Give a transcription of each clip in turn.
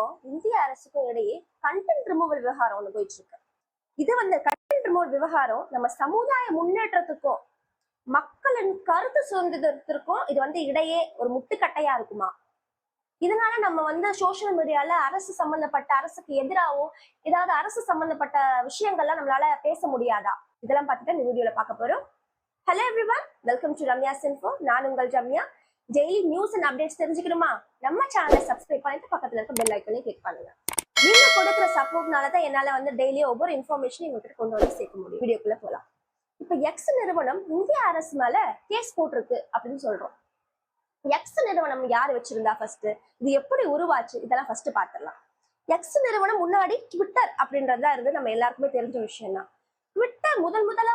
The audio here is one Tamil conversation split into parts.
அரசுக்கும் இந்திய அரசுக்கும் இடையே கண்டென்ட் ரிமூவல் விவகாரம் ஒன்று போயிட்டு இருக்கு. இது கண்டென்ட் ரிமூவல் விவகாரம் நம்ம சமுதாய முன்னேற்றத்துக்கும் மக்களின் கருத்து சுதந்திரத்திற்கும் இது இடையே ஒரு முட்டுக்கட்டையா இருக்குமா? இதனால நம்ம சோசியல் மீடியால அரசு சம்பந்தப்பட்ட அரசுக்கு எதிராகவும் ஏதாவது அரசு சம்பந்தப்பட்ட விஷயங்கள்லாம் நம்மளால பேச முடியாதா? இதெல்லாம் பார்த்துட்டு இந்த வீடியோல பார்க்க போறோம். Hello everyone, welcome to Ramya's info. நான் உங்கள் Ramya. Daily news and updates தெரிஞ்சுக்கணுமா? நம்ம சேனலை சப்ஸ்கிரைப் பண்ணிட்டு பக்கத்துல இருக்க பெல் ஐக்கனை கிளிக் பண்ணுங்க. நீங்க கொடுக்குற சப்போர்ட்னால தான் என்னால டெய்லி ஒவ்வொரு இன்ஃபர்மேஷன் உங்ககிட்ட கொண்டு வந்து சேர்க்க முடியும். வீடியோக்குள்ள போலாம். இப்ப எக்ஸ் நிறுவனம் இந்திய அரசு மேல கேஸ் போட்டிருக்கு அப்படின்னு சொல்றோம். எக்ஸ் நிறுவனம் யாரு வச்சிருந்தா ஃபர்ஸ்ட், இது எப்படி உருவாச்சு, இதெல்லாம் ஃபர்ஸ்ட் பாத்துடலாம். எக்ஸ் நிறுவனம் முன்னாடி ட்விட்டர் அப்படின்றதா இருந்து நம்ம எல்லாருக்குமே தெரிஞ்ச விஷயம் தான். ட்விட்டர் முதல்ல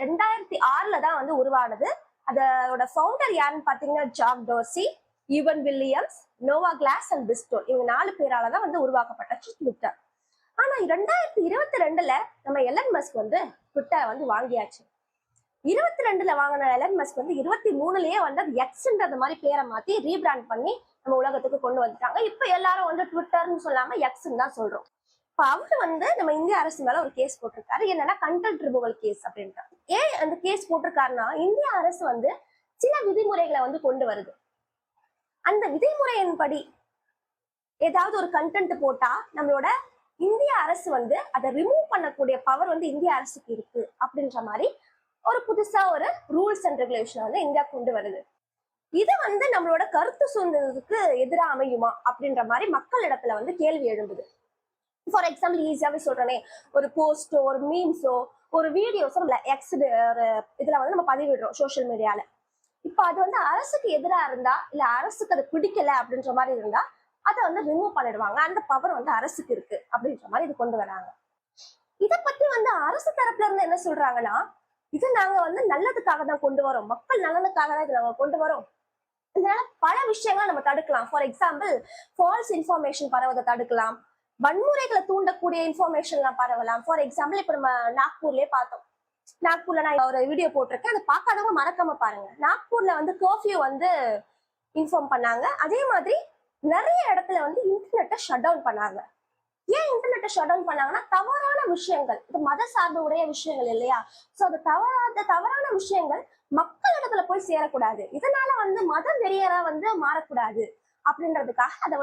2006 தான் உருவானது. அதோட ஃபவுண்டர் யாருன்னு பாத்தீங்கன்னா Jack Dorsey, Evan Williams, Noah Glass and பிஸ்டோல், இவங்க 4 பேரால தான் உருவாக்கப்பட்ட ட்விட்டர். ஆனா 2022 நம்ம எலன் மஸ்க் ட்விட்டரை வாங்கியாச்சு. 22 வாங்கின எலன் மஸ்க் 23லயே அது எக்ஸ்ன்றது மாதிரி பேரை மாத்தி ரீபிராண்ட் பண்ணி நம்ம உலகத்துக்கு கொண்டு வந்துட்டாங்க. இப்ப எல்லாரும் ட்விட்டர்னு சொல்லாம எக்ஸ்ன்னு தான் சொல்றோம். இப்ப அவரு நம்ம இந்திய அரசு மேல ஒரு கேஸ் போட்டிருக்காரு. என்னன்னா கண்டென்ட் ரிமூவல் கேஸ் அப்படின்ட்டு. ஏன் அந்த கேஸ் போட்டிருக்காருன்னா, இந்திய அரசு சில விதிமுறைகளை கொண்டு வருது. அந்த விதிமுறையின்படி ஏதாவது ஒரு கண்டென்ட் போட்டா நம்மளோட இந்திய அரசு அதை ரிமூவ் பண்ணக்கூடிய பவர் இந்திய அரசுக்கு இருக்கு அப்படின்ற மாதிரி ஒரு புதுசா ஒரு ரூல்ஸ் அண்ட் ரெகுலேஷன் இந்தியா கொண்டு வருது. இது நம்மளோட கருத்து சுதந்திரத்துக்கு எதிராக அமையுமா அப்படின்ற மாதிரி மக்கள் இடத்துல கேள்வி எழும்புது. ஃபார் எக்ஸாம்பிள், ஈஸியாவே சொல்றேனே, ஒரு போஸ்டோ ஒரு மீம்ஸோ ஒரு வீடியோஸோ எக்ஸ் இதுல நம்ம பதிவிடுறோம் சோசியல் மீடியால. இப்ப அது அரசுக்கு எதிராக இருந்தா இல்ல அரசுக்கு அது பிடிக்கல அப்படின்ற மாதிரி இருந்தா அதை ரிமூவ் பண்ணிடுவாங்க. அந்த பவர் அரசுக்கு இருக்கு அப்படின்ற மாதிரி இது கொண்டு வராங்க. இத பத்தி அரசு தரப்புல இருந்து என்ன சொல்றாங்கன்னா, இது நாங்க நல்லதுக்காக தான் கொண்டு வரோம், மக்கள் நலனுக்காக தான் இது நாங்க கொண்டு வரோம். இதனால பல விஷயங்களை நம்ம தடுக்கலாம். ஃபார் எக்ஸாம்பிள், ஃபால்ஸ் இன்ஃபர்மேஷன் பரவதை தடுக்கலாம், வன்முறைகளை தூண்டக்கூடிய இன்ஃபர்மேஷன் எல்லாம் பரவலாம். ஃபார் எக்ஸாம்பிள், இப்ப நம்ம நாக்பூர்லயே பார்த்தோம். நாக்பூர்ல நான் ஒரு வீடியோ போட்டிருக்கேன், அதை பார்க்காதவங்க மறக்காம பாருங்க. நாக்பூர்ல கர்ஃபியூ இன்ஃபார்ம் பண்ணாங்க. அதே மாதிரி நிறைய இடத்துல இன்டர்நெட்டை ஷட் டவுன் பண்ணாங்க. ஏன் இன்டர்நெட்டை ஷட் டவுன் பண்ணாங்கன்னா, தவறான விஷயங்கள், இது மத சார்பு உடைய விஷயங்கள் இல்லையா? சோ அது தவறான விஷயங்கள் மக்கள் இடத்துல போய் சேரக்கூடாது. இதனால மத வெறியரா மாறக்கூடாது அப்படின்றதுக்காக அதை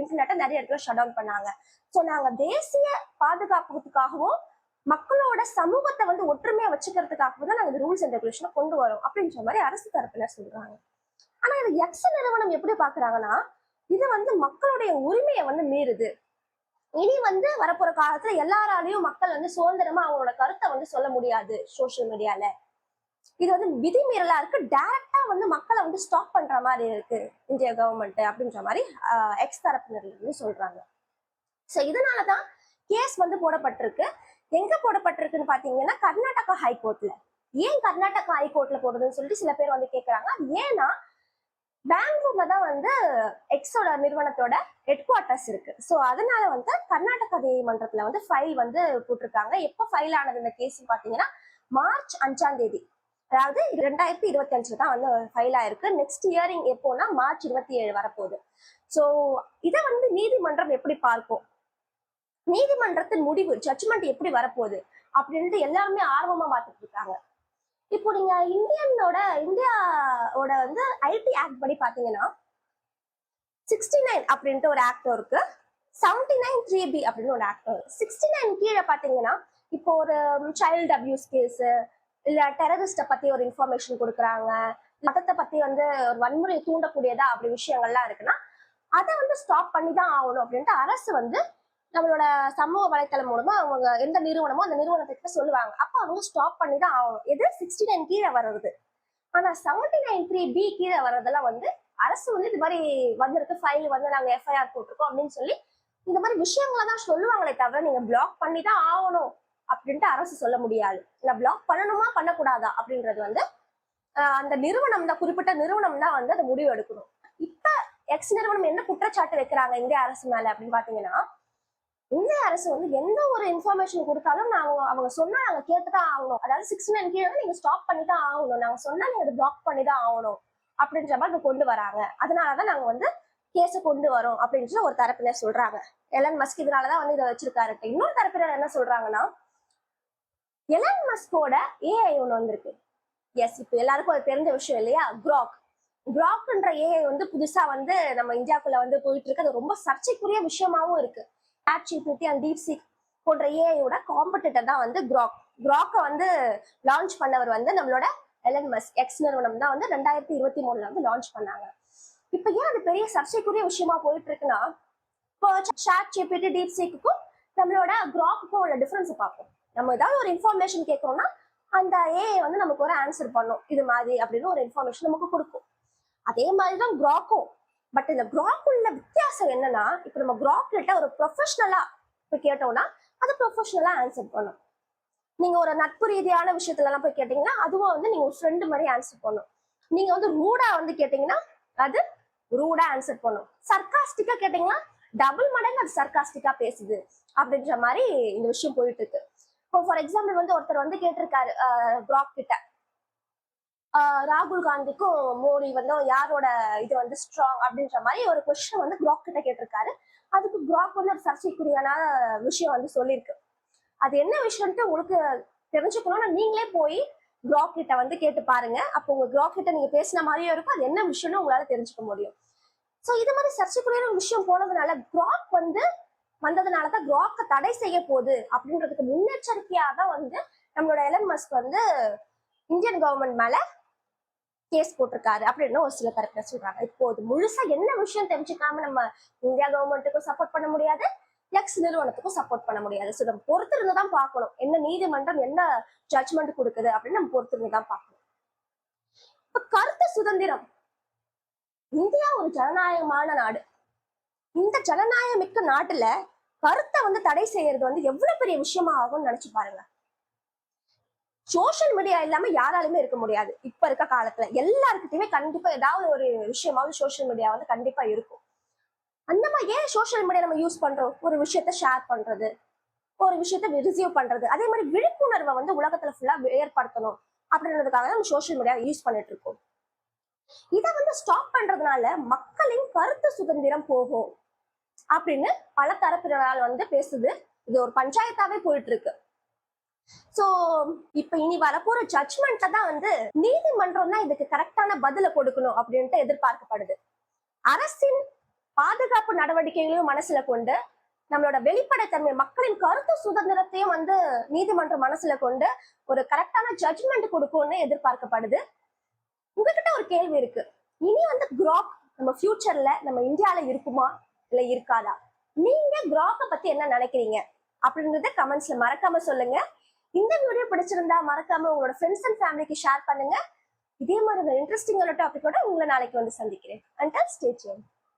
இன்டர்நெட்டை நிறைய இடத்துல ஷட் டவுன் பண்ணாங்க. சோ நாங்க தேசிய பாதுகாப்புக்காகவும் மக்களோட சமூகத்தை ஒற்றுமையா வச்சுக்கிறதுக்காகவும் தான் நாங்க ரூல்ஸ் அண்ட் ரெகுலேஷனை கொண்டு வரோம் அப்படின்ற மாதிரி அரசு தரப்புல சொல்றாங்க. ஆனா இது எக்ஸ் நிறுவனம் எப்படி பாக்குறாங்கன்னா, இது மக்களுடைய உரிமையை மீறுது. இனி வரப்போற காலத்துல எல்லாராலையும் மக்கள் சுதந்திரமா அவங்களோட கருத்தை சொல்ல முடியாது சோசியல் மீடியால. இது விதிமீறலா இருக்கு, டைரக்டா மக்களை ஸ்டாப் பண்ற மாதிரி இருக்கு இந்திய கவர்மெண்ட் அப்படின்ற மாதிரி எக்ஸ் தரப்பினர் சொல்றாங்க. சோ இதனாலதான் கேஸ் போடப்பட்டிருக்கு. எங்க போடப்பட்டிருக்குன்னு பாத்தீங்கன்னா, கர்நாடகா ஹைகோர்ட்ல. ஏன் கர்நாடகா ஹைகோர்ட்ல போடுறதுன்னு சொல்லிட்டு சில பேர் கேக்குறாங்க. ஏன்னா பெங்களூர்ல தான் எக்ஸோட நிறுவனத்தோட ஹெட் குவார்டர்ஸ் இருக்கு. சோ அதனால கர்நாடகா நீதிமன்றத்துல ஃபைல் போட்டிருக்காங்க. எப்ப ஃபைல் ஆனது இந்த கேஸ் பாத்தீங்கன்னா, மார்ச் 5ஆம் தேதி, அதாவது 2025 தான் ஃபைல் ஆயிருக்கு. நெக்ஸ்ட் இயரிங் எப்போனா மார்ச் 27 வரப்போகுது. சோ இதை நீதிமன்றம் எப்படி பார்க்கும், நீதிமன்றத்தின் முடிவு ஜட்ஜ்மெண்ட் எப்படி வரப்போகுது அப்படின்ட்டு எல்லாருமே ஆர்வமா பார்த்துட்டு இருக்காங்க. இப்போ நீங்க இந்தியாவோட ஐடி ஆக்ட் படி பாத்தீங்கன்னா 69 அப்படின்ட்டு ஒரு ஆக்ட் இருக்கு, 79(3)B அப்படின்னு ஒரு ஆக்ட் இருக்கு. 69 கீழே பாத்தீங்கன்னா, இப்போ ஒரு சைல்டு அபியூஸ் கேஸ் இல்ல டெரரிஸ்ட பத்தி ஒரு இன்ஃபர்மேஷன் கொடுக்குறாங்க, மதத்தை பத்தி ஒரு வன்முறையை தூண்டக்கூடியதா அப்படி விஷயங்கள்லாம் இருக்குன்னா அதை ஸ்டாப் பண்ணி தான் ஆகணும் அப்படின்ட்டு அரசு நம்மளோட சமூக வலைத்தளம் மூலமா அவங்க எந்த நிறுவனமோ அந்த நிறுவனத்துக்கிட்ட சொல்லுவாங்க. அப்ப அவங்க ஸ்டாப் பண்ணி தான் ஆகணும். எது 69 கீழே வர்றது. ஆனா 79(3)B கீழே வர்றதெல்லாம் அரசு இது மாதிரி வந்திருக்கு, ஃபைல் நாங்க எஃப்ஐஆர் போட்டிருக்கோம் அப்படின்னு சொல்லி இந்த மாதிரி விஷயங்களை தான் சொல்லுவாங்களே தவிர, நீங்க பிளாக் பண்ணி தான் ஆகணும் அப்படின்ட்டு அரசு சொல்ல முடியாது. இல்ல பிளாக் பண்ணணுமா பண்ணக்கூடாதா அப்படின்றது அந்த நிறுவனம் தான், குறிப்பிட்ட நிறுவனம் தான் அதை முடிவு எடுக்கணும். இப்ப எக்ஸ் நிறுவனம் என்ன குற்றச்சாட்டு வைக்கிறாங்க இந்திய அரசு மேல அப்படின்னு பாத்தீங்கன்னா, இந்திய அரசு எந்த ஒரு இன்ஃபர்மேஷன் கொடுத்தாலும் அவங்க சொன்னா நாங்க கேட்டுதான் ஆகணும். அதாவது 69 கீழே நீங்க ஸ்டாப் பண்ணி தான் ஆகணும், நாங்க சொன்னா நீங்க அதை பிளாக் பண்ணி தான் ஆகணும் அப்படின்ற மாதிரி கொண்டு வராங்க. அதனாலதான் நாங்க கேஸ கொண்டு வரும் அப்படின்னு ஒரு தரப்பினர் சொல்றாங்க. எலன் மஸ்க் இதனாலதான் வந்து இதை வச்சிருக்காரு. இன்னொரு தரப்பினர் என்ன சொல்றாங்கன்னா, எலன் மஸ்கோட ஏஐ ஒண்ணு வந்திருக்கு. எஸ், இப்ப எல்லாருக்கும் அது தெரிஞ்ச விஷயம் இல்லையா, கிராக்ன்ற ஏஐ வந்து புதுசா வந்து நம்ம இந்தியாக்குள்ள வந்து போயிட்டு இருக்கு. அது ரொம்ப சர்ச்சைக்குரிய விஷயமாவும் இருக்கு. ChatGPT அண்ட் DeepSeek போன்ற ஏஐயோட காம்படிட்டர் தான் வந்து கிராக்கை வந்து லான்ச் பண்ணவர் வந்து நம்மளோட எலன் மஸ்க் எக்ஸ் நிறுவனம் தான் வந்து 2023 வந்து லான்ச் பண்ணாங்க. இப்ப ஏன் அது பெரிய சர்ச்சைக்குரிய விஷயமா போயிட்டு இருக்குன்னா, இப்போ ChatGPT DeepSeekக்கும் நம்மளோட கிராக்குக்கும் உள்ள டிஃபரன்ஸ் பார்ப்போம். நம்ம ஏதாவது ஒரு இன்ஃபர்மேஷன் கேட்கறோம்னா அந்த ஏஐ வந்து நமக்கு ஒரு ஆன்சர் பண்ணும், இது மாதிரி அப்படின்னு ஒரு இன்ஃபர்மேஷன் நமக்கு கொடுக்கும். அதே மாதிரிதான் கிராக்கும். பட் இந்த கிராக் உள்ள வித்தியாசம் என்னன்னா, இப்ப நம்ம கிராக் கிட்ட ஒரு ப்ரொஃபஷனலா இப்ப கேட்டோம்னா அது ப்ரொஃபஷனலா ஆன்சர் பண்ணும். நீங்க ஒரு நட்பு ரீதியான விஷயத்துல எல்லாம் போய் கேட்டீங்கன்னா அதுவும் வந்து நீங்க ஒரு ஃப்ரெண்டு மாதிரி ஆன்சர் பண்ணும். நீங்க வந்து ரூடா வந்து கேட்டீங்கன்னா அது ரூடா ஆன்சர் பண்ணும். சர்காஸ்டிக்கா கேட்டீங்கன்னா டபுள் மடங்கு அது சர்காஸ்டிக்கா பேசுது அப்படின்ற மாதிரி இந்த விஷயம் போயிட்டு இருக்கு. இப்போ ஃபார் எக்ஸாம்பிள் வந்து ஒருத்தர் வந்து கேட்டிருக்காரு கிராக் கிட்ட, ராகுல் காந்திக்கும் மோடி வந்து யாரோட இது வந்து ஸ்ட்ராங் அப்படின்ற மாதிரி ஒரு கொஸ்டின் வந்து கிராக் கிட்ட கேட்டிருக்காரு. அதுக்கு கிராக் வந்து ஒரு சர்ச்சைக்குரியான விஷயம் வந்து சொல்லியிருக்கு. அது என்ன விஷயம்ட்டு உங்களுக்கு தெரிஞ்சுக்கணும்னா நீங்களே போய் கிராக் கிட்ட வந்து கேட்டு பாருங்க. அப்போ உங்க கிராக் கிட்ட நீங்க பேசின மாதிரியும் இருக்கும், அது என்ன விஷயம்னு உங்களால தெரிஞ்சுக்க முடியும். ஸோ இது மாதிரி சர்ச்சைக்குரிய விஷயம் போனதுனால கிராக் வந்து வந்ததுனாலதான் கிராக்கை தடை செய்ய போகுது அப்படின்றதுக்கு முன்னெச்சரிக்கையா தான் வந்து நம்மளோட எலன் மஸ்க் வந்து இந்தியன் கவர்மெண்ட் மேல கேஸ் போட்டிருக்காரு அப்படின்னு ஒரு சில தரப்பினர் சொல்றாங்க. இப்போ இது முழுசா என்ன விஷயம் தெரிஞ்சுக்காம நம்ம இந்தியா கவர்மெண்ட்டுக்கும் சப்போர்ட் பண்ண முடியாது, எக்ஸ் நிறுவனத்துக்கும் சப்போர்ட் பண்ண முடியாது. ஸோ நம்ம பொறுத்து இருந்துதான் பார்க்கணும் என்ன நீதிமன்றம் என்ன ஜட்ஜ்மெண்ட் கொடுக்குது அப்படின்னு நம்ம பொறுத்து இருந்துதான் பார்க்கணும். இப்ப கருத்து சுதந்திரம், இந்தியா ஒரு ஜனநாயகமான நாடு. இந்த ஜனநாயக மிக்க நாட்டுல கருத்தை வந்து தடை செய்யறது வந்து எவ்வளவு பெரிய விஷயமா ஆகும்னு நினைச்சு பாருங்க. சோசியல் மீடியா இல்லாம யாராலுமே இருக்க முடியாது. இப்ப இருக்க காலத்துல எல்லாருக்கிட்டையுமே கண்டிப்பா ஏதாவது ஒரு விஷயமாவது சோசியல் மீடியா வந்து கண்டிப்பா இருக்கும். அந்த மாதிரி ஏன் சோசியல் மீடியா நம்ம யூஸ் பண்றோம், ஒரு விஷயத்த ஷேர் பண்றது, ஒரு விஷயத்த ரிசீவ் பண்றது, அதே மாதிரி விழிப்புணர்வை வந்து உலகத்துல ஃபுல்லா ஏற்படுத்தணும் அப்படின்றதுக்காக நம்ம சோசியல் மீடியா யூஸ் பண்ணிட்டு இருக்கோம். இதை வந்து ஸ்டாப் பண்றதுனால மக்களின் கருத்து சுதந்திரம் போகும் அப்படின்னு பல தரப்பினரால் வந்து பேசுது. இது ஒரு பஞ்சாயத்தாவே போயிட்டு இருக்கு. சோ இப்ப இனி வரப்போற ஜட்ஜ்மெண்ட்ல தான் வந்து நீதிமன்றம் தான் இதுக்கு கரெக்டான பதில கொடுக்கணும் அப்படின்ட்டு எதிர்பார்க்கப்படுது. அரசின் பாதுகாப்பு நடவடிக்கைகளையும் மனசுல கொண்டு நம்மளோட வெளிப்படைத்தன்மை மக்களின் கருத்து சுதந்திரத்தையும் வந்து நீதிமன்றம் மனசுல கொண்டு ஒரு கரெக்டான ஜட்ஜ்மெண்ட் கொடுக்கும்னு எதிர்பார்க்கப்படுது. உங்ககிட்ட ஒரு கேள்வி இருக்கு, இனி வந்து கிராக் நம்ம ஃபியூச்சர்ல நம்ம இந்தியால இருக்குமா இல்ல இருக்காதா? நீங்க கிராக்க பத்தி என்ன நினைக்கிறீங்க அப்படின்றத கமெண்ட்ஸ்ல மறக்காம சொல்லுங்க. இந்த வீடியோ பிடிச்சிருந்தா மறக்காம உங்களோட ஃப்ரெண்ட்ஸ் அண்ட் ஃபேமிலிக்கு ஷேர் பண்ணுங்க. இதே மாதிரி ஒரு இன்ட்ரெஸ்டிங்கான டாபிக்கோட உங்களை நாளைக்கு வந்து சந்திக்கிறேன். Until stay tuned.